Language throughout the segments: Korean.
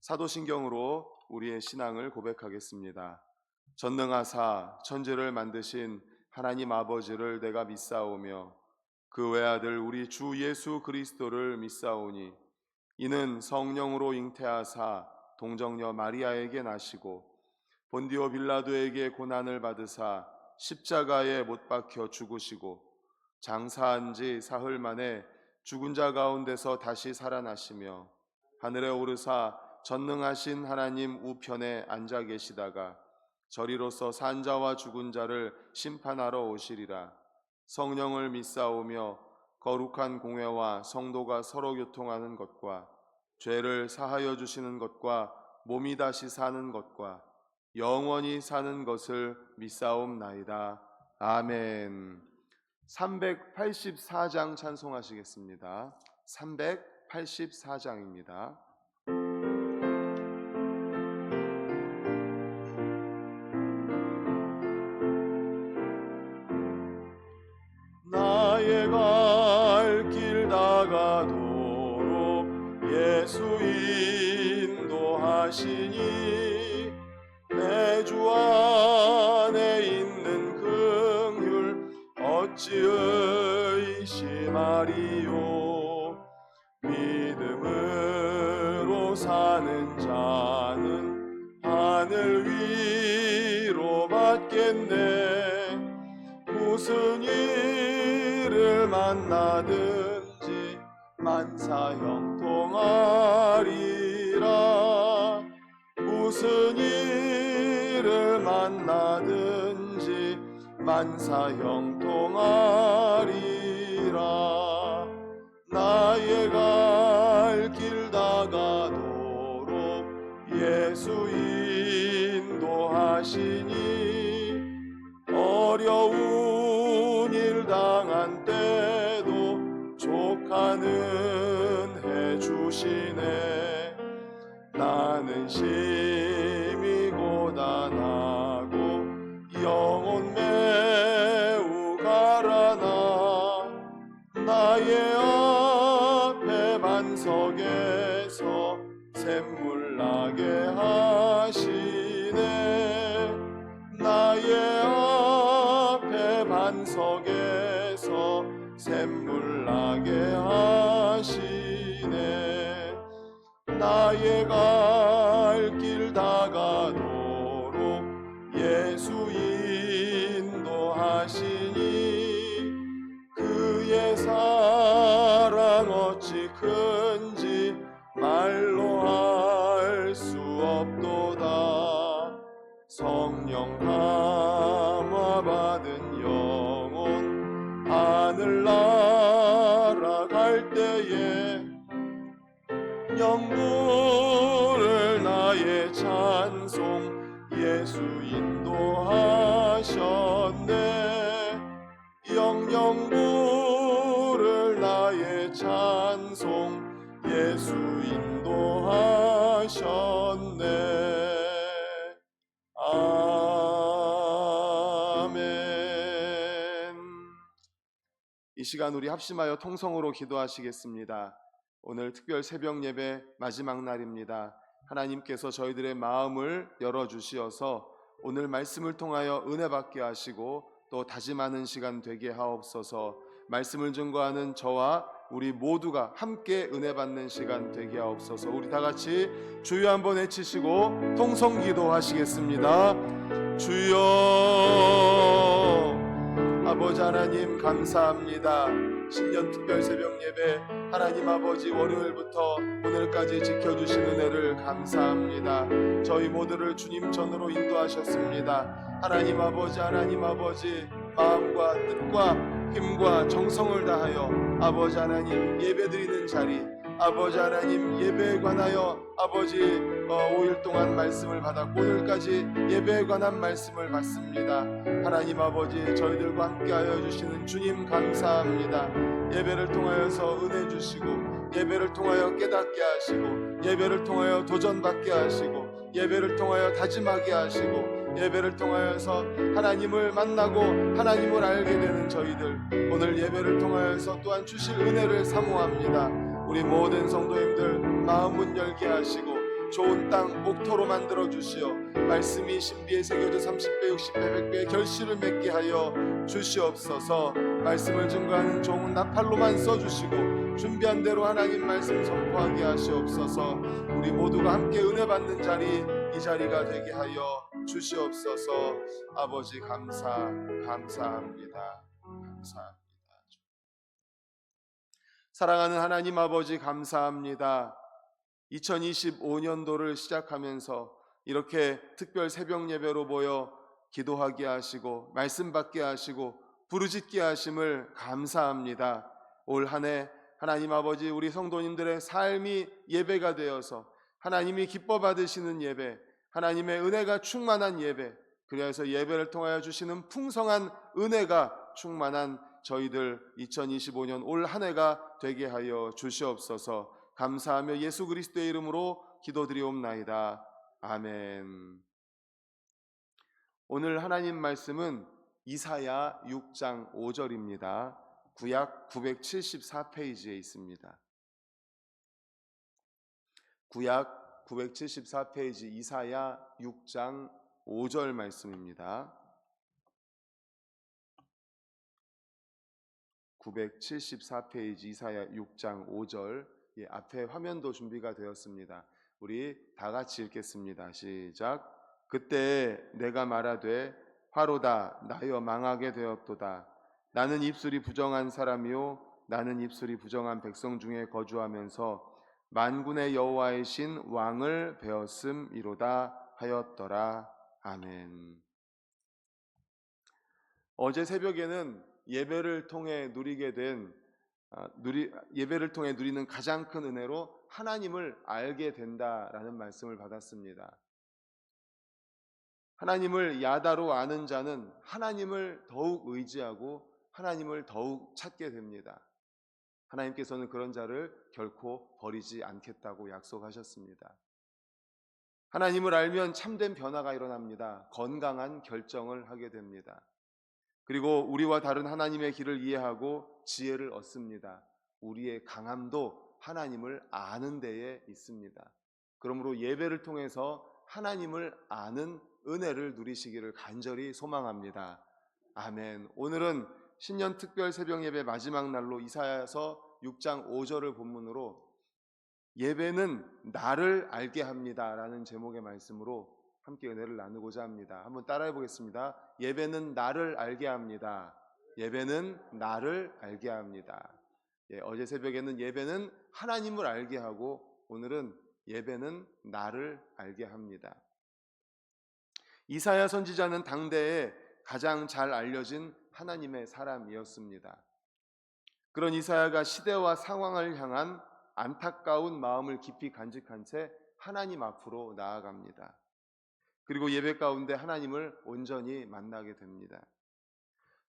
사도신경으로 우리의 신앙을 고백하겠습니다. 전능하사 천지를 만드신 하나님 아버지를 내가 믿사오며 그 외아들 우리 주 예수 그리스도를 믿사오니 이는 성령으로 잉태하사 동정녀 마리아에게 나시고 본디오 빌라도에게 고난을 받으사 십자가에 못 박혀 죽으시고 장사한 지 사흘 만에 죽은 자 가운데서 다시 살아나시며 하늘에 오르사 전능하신 하나님 우편에 앉아 계시다가 저리로서 산 자와 죽은 자를 심판하러 오시리라. 성령을 믿사오며 거룩한 공회와 성도가 서로 교통하는 것과 죄를 사하여 주시는 것과 몸이 다시 사는 것과 영원히 사는 것을 믿사옵나이다. 아멘. 384장 찬송하시겠습니다. 384장입니다. 나의 갈 길 다가도록 예수 인도하시니 내 주 안에 있는 긍휼 어찌 의심하리요. 믿음으로 사는 자는 하늘 위로 받겠네. 무슨 일을 만나든지 만사 형통하리라. 무슨 일을 만나든지 만사 형통하리라. 나의 갈 길 다가도록 예수 인도하시니 어려운 일 당한 때도 족하는 해주시네. 나는 심히 고단하고 영혼 매우 가라나 나의 앞에 반석에서 샘물 나게 하시네. 나의 앞에 반석에서 샘물 나게 하시네. 나의 갈 길 다가도록 예수 인도하시니 그의 사랑 어찌 큰지 말로 할 수 없도다. 성령 감화 받은 영혼 하늘 날아갈 때에 영부를 나의 찬송 예수 인도하셨네. 영영부를 나의 찬송 예수 인도하셨네. 아멘. 이 시간 우리 합심하여 통성으로 기도하시겠습니다. 오늘 특별 새벽 예배 마지막 날입니다. 하나님께서 저희들의 마음을 열어주시어서 오늘 말씀을 통하여 은혜 받게 하시고 또 다짐하는 시간 되게 하옵소서. 말씀을 증거하는 저와 우리 모두가 함께 은혜 받는 시간 되게 하옵소서. 우리 다 같이 주여 한번 외치시고 통성 기도하시겠습니다. 주여. 아버지 하나님 감사합니다. 신년 특별 새벽 예배 하나님 아버지 월요일부터 오늘까지 지켜주신 은혜를 감사합니다. 저희 모두를 주님 전으로 인도하셨습니다. 하나님 아버지 마음과 뜻과 힘과 정성을 다하여 아버지 하나님 예배드리는 자리, 아버지 하나님 예배에 관하여 아버지 5일 동안 말씀을 받았고 오늘까지 예배에 관한 말씀을 받습니다. 하나님 아버지 저희들과 함께하여 주시는 주님 감사합니다. 예배를 통하여서 은혜 주시고 예배를 통하여 깨닫게 하시고 예배를 통하여 도전받게 하시고 예배를 통하여 다짐하게 하시고 예배를 통하여서 하나님을 만나고 하나님을 알게 되는 저희들, 오늘 예배를 통하여서 또한 주실 은혜를 사모합니다. 우리 모든 성도님들 마음 문 열게 하시고 좋은 땅 목토로 만들어 주시어 말씀이 신비에 새겨져 30배 60배 100배의 결실을 맺게 하여 주시옵소서. 말씀을 증거하는 종은 나팔로만 써주시고 준비한 대로 하나님 말씀 선포하게 하시옵소서. 우리 모두가 함께 은혜 받는 자리, 이 자리가 되게 하여 주시옵소서. 아버지 감사합니다. 사랑하는 하나님 아버지 감사합니다. 2025년도를 시작하면서 이렇게 특별 새벽 예배로 모여 기도하게 하시고 말씀 받게 하시고 부르짖게 하심을 감사합니다. 올 한 해 하나님 아버지 우리 성도님들의 삶이 예배가 되어서 하나님이 기뻐 받으시는 예배, 하나님의 은혜가 충만한 예배, 그래서 예배를 통하여 주시는 풍성한 은혜가 충만한 저희들 2025년 올 한 해가 되게 하여 주시옵소서. 감사하며 예수 그리스도의 이름으로 기도드리옵나이다. 아멘. 오늘 하나님 말씀은 이사야 6장 5절입니다. 구약 974페이지에 있습니다. 구약 974페이지 이사야 6장 5절 말씀입니다. 974페이지 이사야 6장 5절, 앞에 화면도 준비가 되었습니다. 우리 다 같이 읽겠습니다. 시작. 그때 내가 말하되 화로다 나여 망하게 되었도다. 나는 입술이 부정한 사람이요 나는 입술이 부정한 백성 중에 거주하면서 만군의 여호와의 신 왕을 배웠음이로다 하였더라. 아멘. 어제 새벽에는 예배를 통해 누리는 가장 큰 은혜로 하나님을 알게 된다라는 말씀을 받았습니다. 하나님을 야다로 아는 자는 하나님을 더욱 의지하고 하나님을 더욱 찾게 됩니다. 하나님께서는 그런 자를 결코 버리지 않겠다고 약속하셨습니다. 하나님을 알면 참된 변화가 일어납니다. 건강한 결정을 하게 됩니다. 그리고 우리와 다른 하나님의 길을 이해하고 지혜를 얻습니다. 우리의 강함도 하나님을 아는 데에 있습니다. 그러므로 예배를 통해서 하나님을 아는 은혜를 누리시기를 간절히 소망합니다. 아멘. 오늘은 신년 특별 새벽 예배 마지막 날로 이사야서 6장 5절을 본문으로 예배는 나를 알게 합니다 라는 제목의 말씀으로 함께 은혜를 나누고자 합니다. 한번 따라해 보겠습니다. 예배는 나를 알게 합니다. 예배는 나를 알게 합니다. 어제 새벽에는 예배는 하나님을 알게 하고 오늘은 예배는 나를 알게 합니다. 이사야 선지자는 당대에 가장 잘 알려진 하나님의 사람이었습니다. 그런 이사야가 시대와 상황을 향한 안타까운 마음을 깊이 간직한 채 하나님 앞으로 나아갑니다. 그리고 예배 가운데 하나님을 온전히 만나게 됩니다.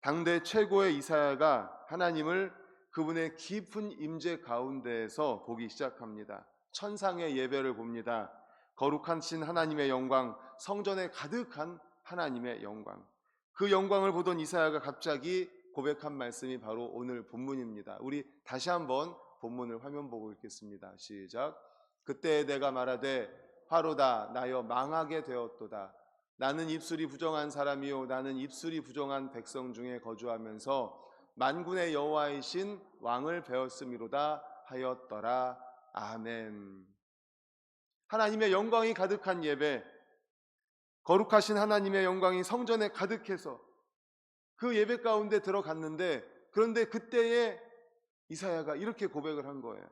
당대 최고의 이사야가 하나님을 그분의 깊은 임재 가운데에서 보기 시작합니다. 천상의 예배를 봅니다. 거룩하신 하나님의 영광, 성전에 가득한 하나님의 영광. 그 영광을 보던 이사야가 갑자기 고백한 말씀이 바로 오늘 본문입니다. 우리 다시 한번 본문을 화면 보고 읽겠습니다. 시작. 그때 내가 말하되 화로다 나여 망하게 되었도다. 나는 입술이 부정한 사람이요 나는 입술이 부정한 백성 중에 거주하면서 만군의 여호와이신 왕을 배웠음이로다 하였더라. 아멘. 하나님의 영광이 가득한 예배, 거룩하신 하나님의 영광이 성전에 가득해서 그 예배 가운데 들어갔는데, 그런데 그때에 이사야가 이렇게 고백을 한 거예요.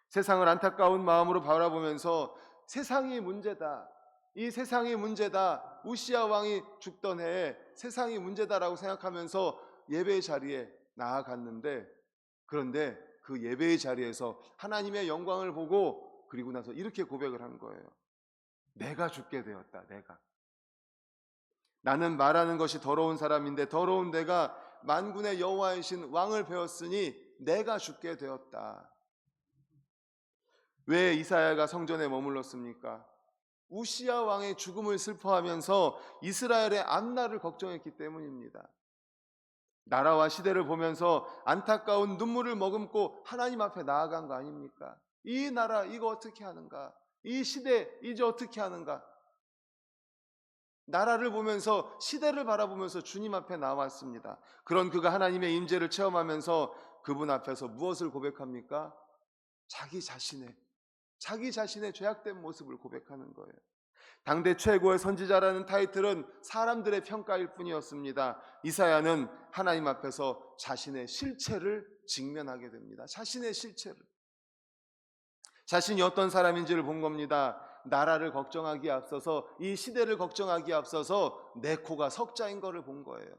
세상을 안타까운 마음으로 바라보면서 세상이 문제다, 이 세상이 문제다, 우시야 왕이 죽던 해에 세상이 문제다라고 생각하면서 예배의 자리에 나아갔는데, 그런데 그 예배의 자리에서 하나님의 영광을 보고 그리고 나서 이렇게 고백을 한 거예요. 내가 죽게 되었다. 나는 말하는 것이 더러운 사람인데 더러운 내가 만군의 여호와이신 왕을 배웠으니 내가 죽게 되었다. 왜 이사야가 성전에 머물렀습니까? 우시야 왕의 죽음을 슬퍼하면서 이스라엘의 앞날을 걱정했기 때문입니다. 나라와 시대를 보면서 안타까운 눈물을 머금고 하나님 앞에 나아간 거 아닙니까? 이 나라 이거 어떻게 하는가? 이 시대 이제 어떻게 하는가? 나라를 보면서, 시대를 바라보면서 주님 앞에 나왔습니다. 그런 그가 하나님의 임재를 체험하면서 그분 앞에서 무엇을 고백합니까? 자기 자신의 죄악된 모습을 고백하는 거예요. 당대 최고의 선지자라는 타이틀은 사람들의 평가일 뿐이었습니다. 이사야는 하나님 앞에서 자신의 실체를 직면하게 됩니다. 자신의 실체를. 자신이 어떤 사람인지를 본 겁니다. 나라를 걱정하기에 앞서서, 이 시대를 걱정하기에 앞서서 내 코가 석자인 거를 본 거예요.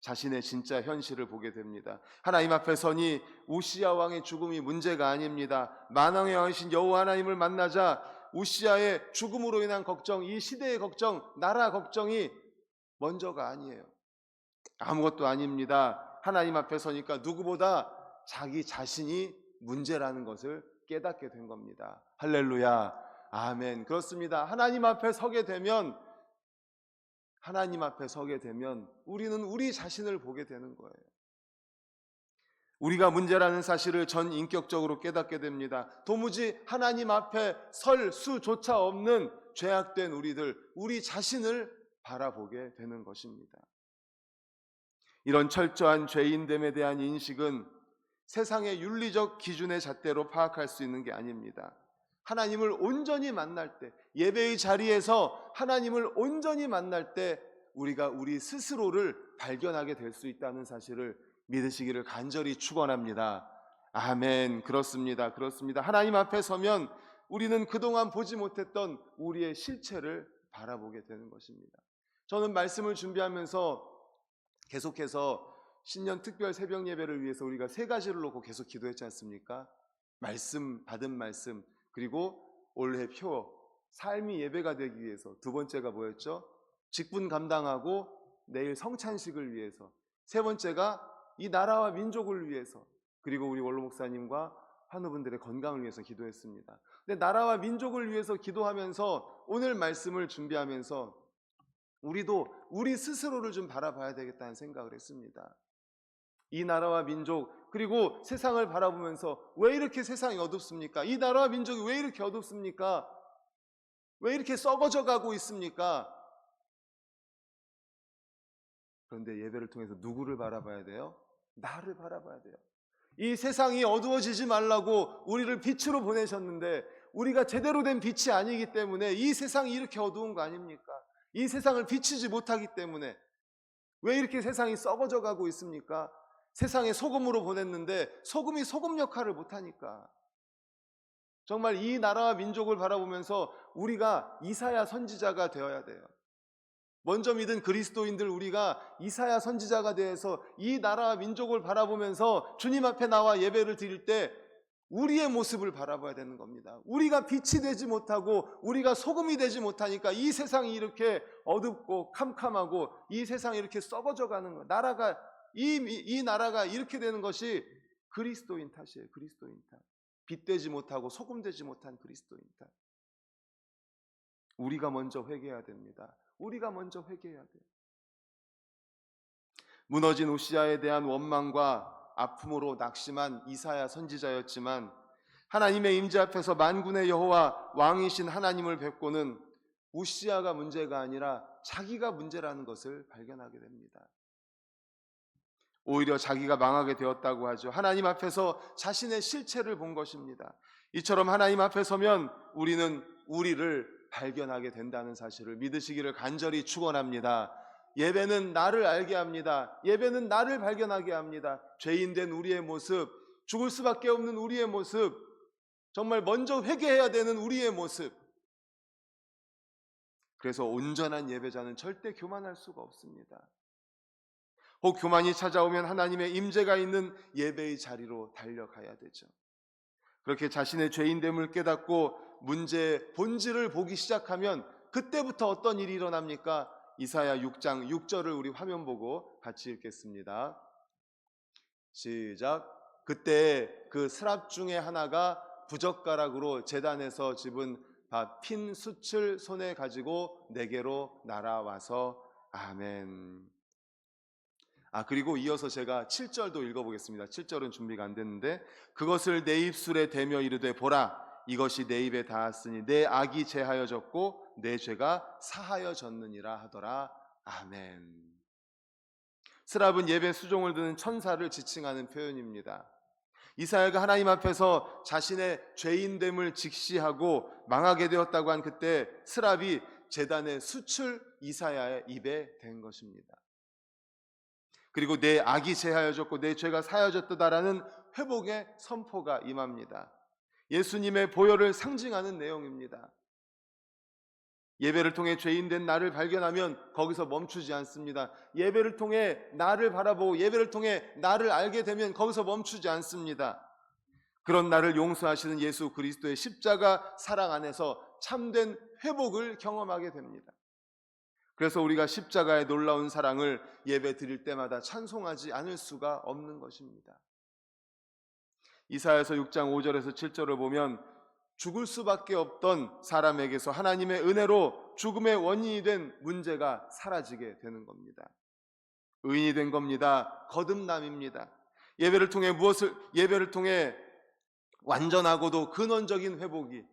자신의 진짜 현실을 보게 됩니다. 하나님 앞에 서니 우시야 왕의 죽음이 문제가 아닙니다. 만왕의 왕이신 여호와 하나님을 만나자 우시야의 죽음으로 인한 걱정, 이 시대의 걱정, 나라 걱정이 먼저가 아니에요. 아무것도 아닙니다. 하나님 앞에 서니까 누구보다 자기 자신이 문제라는 것을 깨닫게 된 겁니다. 할렐루야, 아멘. 그렇습니다. 하나님 앞에 서게 되면 우리는 우리 자신을 보게 되는 거예요. 우리가 문제라는 사실을 전 인격적으로 깨닫게 됩니다. 도무지 하나님 앞에 설 수조차 없는 죄악된 우리 자신을 바라보게 되는 것입니다. 이런 철저한 죄인됨에 대한 인식은 세상의 윤리적 기준의 잣대로 파악할 수 있는 게 아닙니다. 하나님을 온전히 만날 때, 예배의 자리에서 하나님을 온전히 만날 때 우리가 우리 스스로를 발견하게 될 수 있다는 사실을 믿으시기를 간절히 축원합니다. 아멘. 그렇습니다. 하나님 앞에 서면 우리는 그동안 보지 못했던 우리의 실체를 바라보게 되는 것입니다. 저는 말씀을 준비하면서 계속해서 신년 특별 새벽 예배를 위해서 우리가 세 가지를 놓고 계속 기도했지 않습니까? 말씀, 받은 말씀, 그리고 올해 표, 삶이 예배가 되기 위해서. 두 번째가 뭐였죠? 직분 감당하고 내일 성찬식을 위해서. 세 번째가 이 나라와 민족을 위해서, 그리고 우리 원로 목사님과 환우분들의 건강을 위해서 기도했습니다. 근데 나라와 민족을 위해서 기도하면서 오늘 말씀을 준비하면서 우리도 우리 스스로를 좀 바라봐야 되겠다는 생각을 했습니다. 이 나라와 민족, 그리고 세상을 바라보면서 왜 이렇게 세상이 어둡습니까? 이 나라와 민족이 왜 이렇게 어둡습니까? 왜 이렇게 썩어져 가고 있습니까? 그런데 예배를 통해서 누구를 바라봐야 돼요? 나를 바라봐야 돼요. 이 세상이 어두워지지 말라고 우리를 빛으로 보내셨는데 우리가 제대로 된 빛이 아니기 때문에 이 세상이 이렇게 어두운 거 아닙니까? 이 세상을 비추지 못하기 때문에 왜 이렇게 세상이 썩어져 가고 있습니까? 세상에 소금으로 보냈는데 소금이 소금 역할을 못하니까. 정말 이 나라와 민족을 바라보면서 우리가 이사야 선지자가 되어야 돼요. 먼저 믿은 그리스도인들, 우리가 이사야 선지자가 되어서 이 나라와 민족을 바라보면서 주님 앞에 나와 예배를 드릴 때 우리의 모습을 바라봐야 되는 겁니다. 우리가 빛이 되지 못하고 우리가 소금이 되지 못하니까 이 세상이 이렇게 어둡고 캄캄하고 이 세상이 이렇게 썩어져 가는 거, 이 나라가 이렇게 되는 것이 그리스도인 탓이에요. 그리스도인 탓. 빛 되지 못하고 소금 되지 못한 그리스도인 탓. 우리가 먼저 회개해야 됩니다. 우리가 먼저 회개해야 돼요. 무너진 우시야에 대한 원망과 아픔으로 낙심한 이사야 선지자였지만 하나님의 임재 앞에서 만군의 여호와 왕이신 하나님을 뵙고는 우시야가 문제가 아니라 자기가 문제라는 것을 발견하게 됩니다. 오히려 자기가 망하게 되었다고 하죠. 하나님 앞에서 자신의 실체를 본 것입니다. 이처럼 하나님 앞에 서면 우리는 우리를 발견하게 된다는 사실을 믿으시기를 간절히 축원합니다. 예배는 나를 알게 합니다. 예배는 나를 발견하게 합니다. 죄인된 우리의 모습, 죽을 수밖에 없는 우리의 모습, 정말 먼저 회개해야 되는 우리의 모습. 그래서 온전한 예배자는 절대 교만할 수가 없습니다. 혹 교만이 찾아오면 하나님의 임재가 있는 예배의 자리로 달려가야 되죠. 그렇게 자신의 죄인됨을 깨닫고 문제의 본질을 보기 시작하면 그때부터 어떤 일이 일어납니까? 이사야 6장 6절을 우리 화면 보고 같이 읽겠습니다. 시작. 그때 그 스랍 중에 하나가 부젓가락으로 제단에서 집은 핀 숯을 손에 가지고 내게로 날아와서 아멘. 그리고 이어서 제가 7절도 읽어보겠습니다. 7절은 준비가 안 됐는데, 그것을 내 입술에 대며 이르되 보라, 이것이 내 입에 닿았으니 내 악이 제하여졌고 내 죄가 사하여졌느니라 하더라. 아멘. 스랍은 예배 수종을 드는 천사를 지칭하는 표현입니다. 이사야가 하나님 앞에서 자신의 죄인됨을 직시하고 망하게 되었다고 한 그때 스랍이 제단의 수출 이사야의 입에 댄 것입니다. 그리고 내 악이 제하여졌고 내 죄가 사하여졌다라는 회복의 선포가 임합니다. 예수님의 보혈을 상징하는 내용입니다. 예배를 통해 죄인된 나를 발견하면 거기서 멈추지 않습니다. 예배를 통해 나를 바라보고 예배를 통해 나를 알게 되면 거기서 멈추지 않습니다. 그런 나를 용서하시는 예수 그리스도의 십자가 사랑 안에서 참된 회복을 경험하게 됩니다. 그래서 우리가 십자가의 놀라운 사랑을 예배 드릴 때마다 찬송하지 않을 수가 없는 것입니다. 이사야서 6장 5절에서 7절을 보면 죽을 수밖에 없던 사람에게서 하나님의 은혜로 죽음의 원인이 된 문제가 사라지게 되는 겁니다. 의인이 된 겁니다. 거듭남입니다. 예배를 통해 완전하고도 근원적인 회복이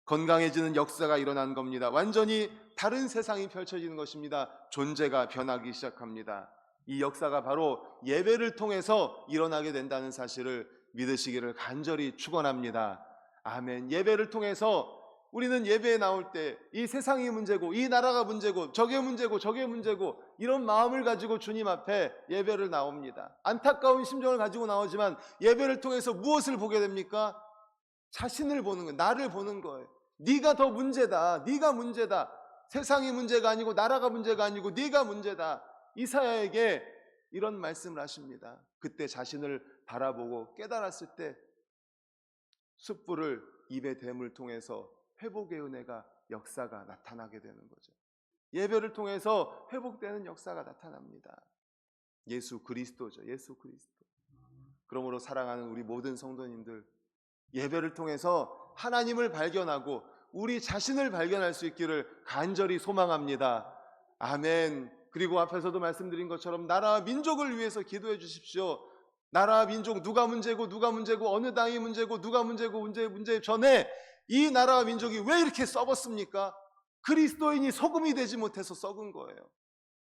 건강해지는 역사가 일어난 겁니다. 완전히 다른 세상이 펼쳐지는 것입니다. 존재가 변하기 시작합니다. 이 역사가 바로 예배를 통해서 일어나게 된다는 사실을 믿으시기를 간절히 축원합니다. 아멘. 예배를 통해서 우리는 예배에 나올 때 이 세상이 문제고 이 나라가 문제고 저게 문제고 저게 문제고 이런 마음을 가지고 주님 앞에 예배를 나옵니다. 안타까운 심정을 가지고 나오지만 예배를 통해서 무엇을 보게 됩니까? 자신을 보는 거예요. 나를 보는 거예요. 네가 더 문제다. 네가 문제다. 세상이 문제가 아니고 나라가 문제가 아니고 네가 문제다. 이사야에게 이런 말씀을 하십니다. 그때 자신을 바라보고 깨달았을 때 숯불을 입에 댐을 통해서 회복의 은혜가 역사가 나타나게 되는 거죠. 예배를 통해서 회복되는 역사가 나타납니다. 예수 그리스도죠. 예수 그리스도. 그러므로 사랑하는 우리 모든 성도님들, 예배를 통해서 하나님을 발견하고 우리 자신을 발견할 수 있기를 간절히 소망합니다. 아멘. 그리고 앞에서도 말씀드린 것처럼 나라와 민족을 위해서 기도해 주십시오. 나라와 민족 누가 문제고 어느 당이 문제고 누가 문제고 문제 전에 이 나라와 민족이 왜 이렇게 썩었습니까? 그리스도인이 소금이 되지 못해서 썩은 거예요.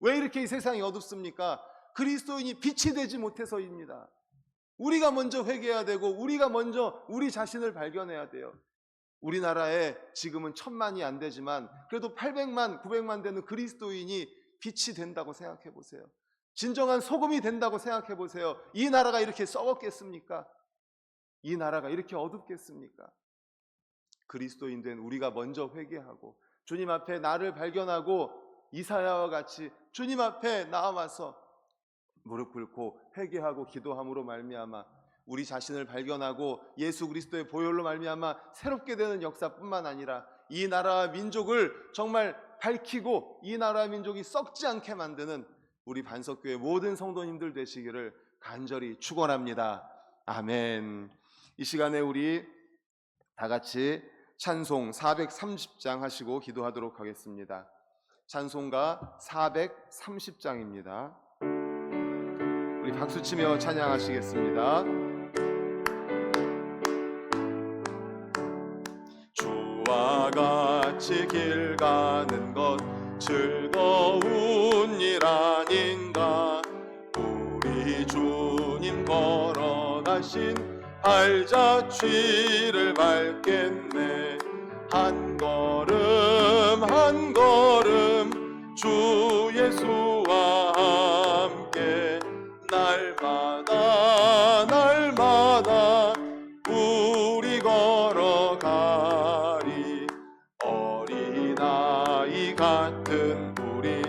왜 이렇게 이 세상이 어둡습니까? 그리스도인이 빛이 되지 못해서입니다. 우리가 먼저 회개해야 되고 우리가 먼저 우리 자신을 발견해야 돼요. 우리나라에 지금은 1000만이 안 되지만 그래도 800만, 900만 되는 그리스도인이 빛이 된다고 생각해 보세요. 진정한 소금이 된다고 생각해 보세요. 이 나라가 이렇게 썩었겠습니까? 이 나라가 이렇게 어둡겠습니까? 그리스도인 된 우리가 먼저 회개하고 주님 앞에 나를 발견하고 이사야와 같이 주님 앞에 나와서 무릎 꿇고 회개하고 기도함으로 말미암아 우리 자신을 발견하고 예수 그리스도의 보혈로 말미암아 새롭게 되는 역사뿐만 아니라 이 나라와 민족을 정말 밝히고 이 나라와 민족이 썩지 않게 만드는 우리 반석교회 모든 성도님들 되시기를 간절히 축원합니다. 아멘. 이 시간에 우리 다 같이 찬송 430장 하시고 기도하도록 하겠습니다. 찬송가 430장입니다. 우리 박수치며 찬양하시겠습니다. 주와 같이 길 가는 것 즐거운 일 아닌가. 우리 주님 걸어가신 발자취를 밟겠네. 한 걸음 한 걸음 주 예수와 함께 날마다 날마다 우리 걸어가리. 어린아이 같은 우리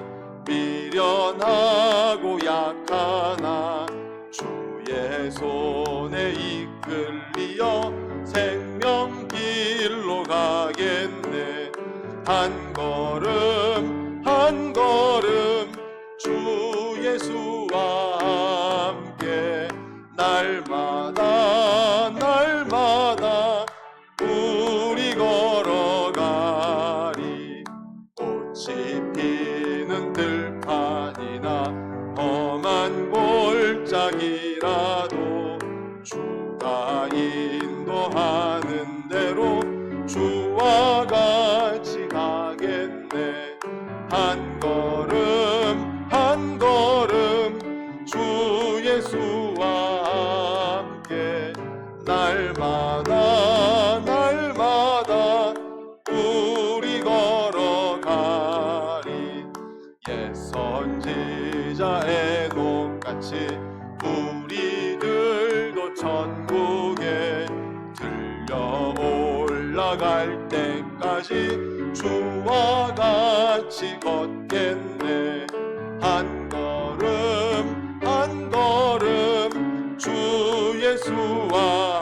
미련하고 약하나 주의 손에 이끌리어 생명길로 가겠네. 한 걸음 한 걸음 주 예수와 함께 날마다 날마다 우리 걸어가리. 꽃이 피는 들판이나 험한 골짜기라도 주가 인도하는 대로 날마다 날마다 우리 걸어가리. 옛 선지자 에녹같이 우리들도 천국에 들려 올라갈 때까지 주와 같이 걷겠네. 한 걸음 한 걸음 주 예수와